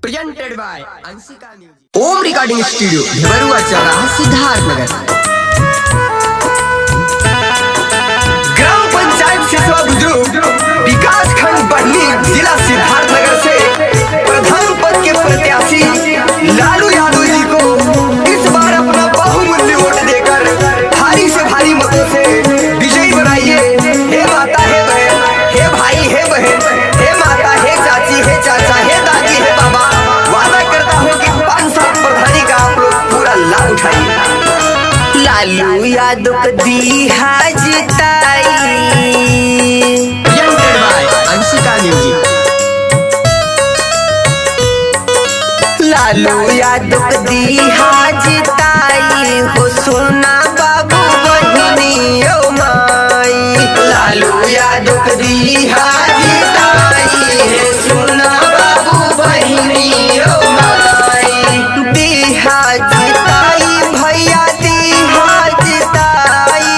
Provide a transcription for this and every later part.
Presented by Anshika music. Om recording studio Bhiwarua चौराहा Siddharthnagar. Gram panchayat सिसवा बुजुर्ग विकास खंड बढ़नी जिला सिद्धार्थनगर से प्रधान पद के प्रत्याशी लालू यादव जी को इस बार अपना बहुमूल्य वोट देकर भारी से भारी मतों से विजयी बनाइए। हे माता, हे बहन, हे भाई, हे बहन, हे माता, हे चाची, हे चाचा, हे दादी, हे बाबा, वादा करता हूँ कि 5 साल प्रधानी का आप लोग पूरा लाभ उठाइए। लालू यादव को दी जिताई, presented by Anshika music. Lalu Yadav को दी जिताई हो सोना बाबू बहिनी ओ माई। लालू यादव को दी जिताई है सोना बाबू बहिनी ओ माई। दीहा जिताई भैया दीहा जिताई,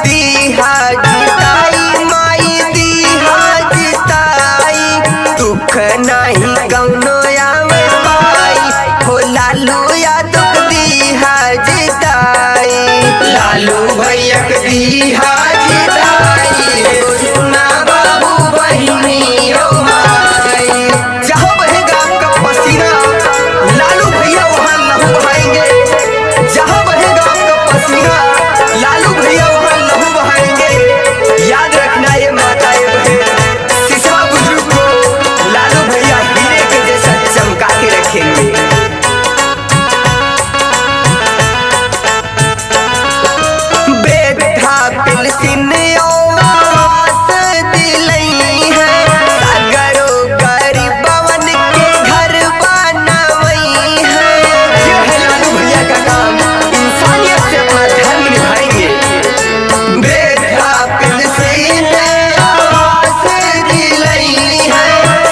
दीहा जिताई माई दीहा जिताई। दुख नहीं कौनो आवे पाई हो लालू यादव दीहा जिताई। लालू भैया को दी जिताई है सोना बाबू बहिनी ओ माई। जहाँ बहेगा आपका पसीना लालू भैया वहाँ लहू बहाएंगे। जहाँ बहेगा आपका पसीना लालू भैया वहाँ लहू बहाएंगे। याद रखना ये माता, ये बहन, सिसवा बुजुर्ग को लालू भैया हीरे के जैसा चमका के रखेंगे। बेटा पेंसिन आवास दिलई है, सागरो गरीबवन के घर बनवई है। ये है लालू भैया का काम, इंसानियत से अपना धर्म निभाएंगे। बेटा पेंसिन आवास दिलई है,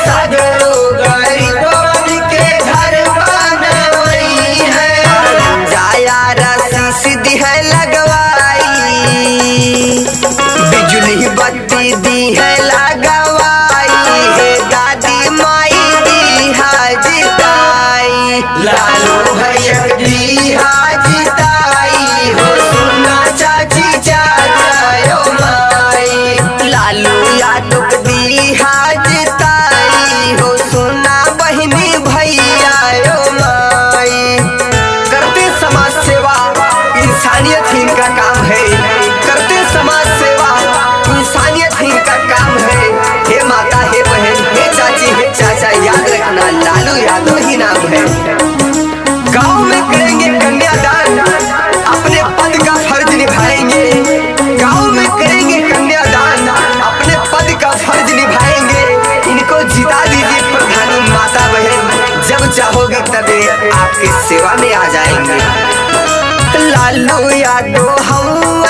सागरो गरीबवन के घर बनवई है। जाया रसीस दी है लगवाई, बिजली बत्ती दी है लगवाई है। दादी माई दी जिताई, लालू भैया को दी जिताई हो सोना चाची चाचा ओ माई। लालू यादव को दी जिताई हो सोना बहिनी भैया ओ माई। करते समाज सेवा, इंसानियत ही इनका काम है। करते समाज सेवा, इंसानियत ही इनका काम है। हे माता, हे बहन, हे चाची, हे चाचा, याद रखना लालू यादव ही नाम है। गांव में करेंगे कन्यादान, अपने पद का फर्ज निभाएंगे। गांव में करेंगे कन्यादान, अपने पद का फर्ज निभाएंगे। इनको जिता दीजिए प्रधानी माता बहन, जब चाहोगे तभी आपकी सेवा में आ जाएंगे। लालू यादव हम